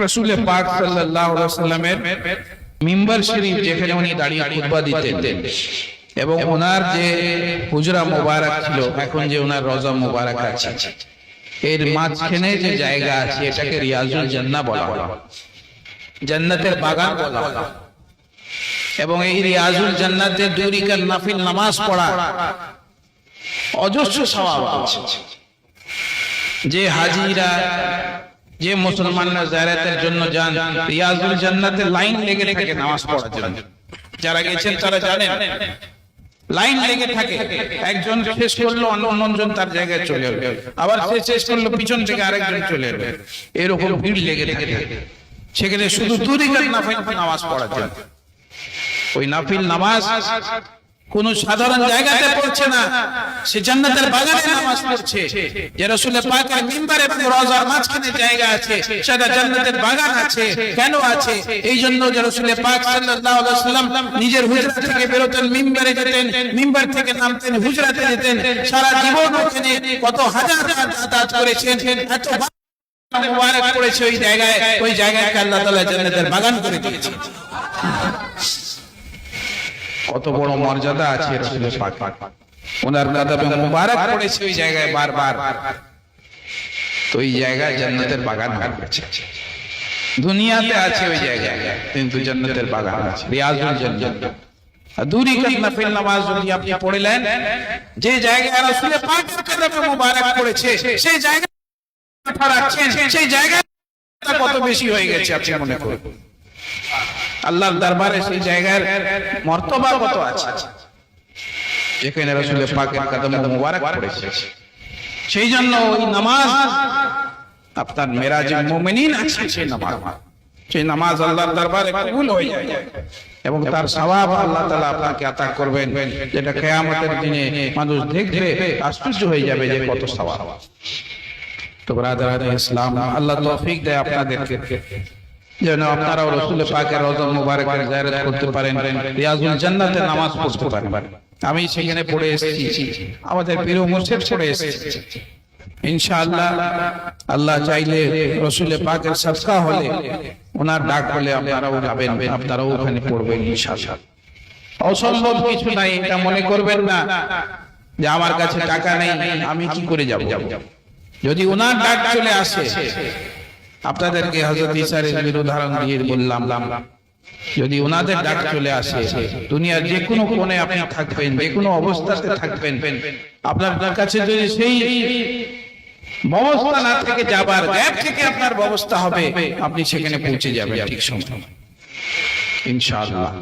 রাসূল পাক সাল্লাল্লাহু আলাইহি ওয়াসাল্লামের মিম্বার শরীফ যেখানে উনি দাঁড়িয়ে খুতবা দিতেন এবং ওনার যে হুজরা মোবারক ছিল, এখন যে ওনার রওজা মোবারক আছে, এর মাঝখানে যে জায়গা আছে এটাকে রিয়াজুল জান্নাহ বলা হয়, জান্নাতের বাগান বলা হয়। এবং এই রিয়াজুল জান্নাতে 2 রাকাত নফল নামাজ পড়া অজস্র সওয়াব আছে। যে হাজিরা, যে মুসলমানরা জিয়ারতের জন্য যান, রিয়াজুল জান্নাতে লাইন লেগে থাকে নামাজ পড়ার জন্য। যারা গেছেন তারা জানেন লাইন লেগে থাকে, একজন শেষ করলো অন্যজন তার জায়গায় চলে যাবে, আবার সে শেষ করলো পিছন থেকে আরেকজন চলে যাবে, এরকম ভিড় লেগে থাকে। সেখানে শুধু 2 রাকাত নফল নামাজ পড়ার জন্য। ওই নফল নামাজ কোন সাধারণ জায়গাতে পড়ছে না, সে জান্নাতের বাগানে নামাজ পড়ছে। যে রাসূল পাকের মিম্বার এবং রওজার মাঝখানে জায়গা আছে, সেটা জান্নাতের বাগান আছে। কেন আছে? এই জন্য যে রাসূল পাক সাল্লাল্লাহু আলাইহি ওয়াসাল্লাম নিজের হুজরা থেকে বেরোতেন, মিম্বারে যেতেন, মিম্বার থেকে নামতেন, হুজরাতে যেতেন। সারা জীবন ওখানে কত হাজার যাতায়াত করেছেন, এত মুবারক করেছে ওই জায়গায়। ওই জায়গাকে আল্লাহ তাআলা জান্নাতের বাগান করে দিয়েছেন। কত বড় মর্যাদা আছে রাসূলের পাক, ওনার কদমে মুবারক পড়েছে ওই জায়গায় বারবার। তো এই জায়গায় জান্নাতের বাগান আছে, দুনিয়াতে আছে ওই জায়গায়, কিন্তু জান্নাতের বাগান আছে, রিয়াজুল জান্নাত। 2 রাকাত নফল নামাজ যদি আপনি পড়লেন, যে জায়গায় রাসূলের পাকের কদমে মুবারক পড়েছে, সেই জায়গায় রাখছেন, সেই জায়গা কত বেশি হয়ে গেছে আপনি মনে করুন। আল্লাহর দরবারে সেই জায়গার মর্তবা কত আছে, যেখানে রাসূলের পাকের কদমে মুবারক পড়েছে। সেই জন্য ওই নামাজ আপনার মেরাজুল মুমিনিন আছে, সেই নামাজ আল্লাহর দরবারে কবুল হয়ে যায় এবং তার সওয়াব আল্লাহ তাআলা আপনাকে আতা করবেন, যেটা কিয়ামতের দিনে মানুষ দেখবে আশ্চর্য হয়ে যাবে যে কত সওয়াব। তো ব্রাদারান ইসলাম, আল্লাহ তৌফিক দেয় আপনাদেরকে যেন আপনারাও রাসূল পাকের রওজা মুবারকের জিয়ারত করতে পারেন, রিয়াজুল জান্নাতে নামাজ পড়তে পারেন। আমি সেখানে পড়ে এসেছি, আমাদের প্রিয় মুর্শিদ পড়ে এসেছি। ইনশাআল্লাহ আল্লাহ চাইলে রাসূল পাকের সদকা হলে, ওনার ডাক হলে আপনারাও যাবেন, আপনারাও ওখানে পড়বেন ইনশাআল্লাহ। অসম্ভব কিছু নাই, এটা মনে করবেন না যে আমার কাছে টাকা নেই আমি কি করে যাব। যদি ওনার ডাক চলে আসে, আপনাদেরকে হযরত ঈসা আলাইহিস উদাহরণ দিয়ে বললাম, যদি ওনাদের ডাক চলে আসে, দুনিয়ার যে কোনো কোণে আপনি থাকবেন, যে কোনো অবস্থাতে থাকবেন, আপনার কাছে যদি সেই ব্যবস্থা না থেকে যাবার গ্যাপ থেকে আপনার ব্যবস্থা হবে, আপনি সেখানে পৌঁছে যাবেন ঠিক সময় ইনশাআল্লাহ।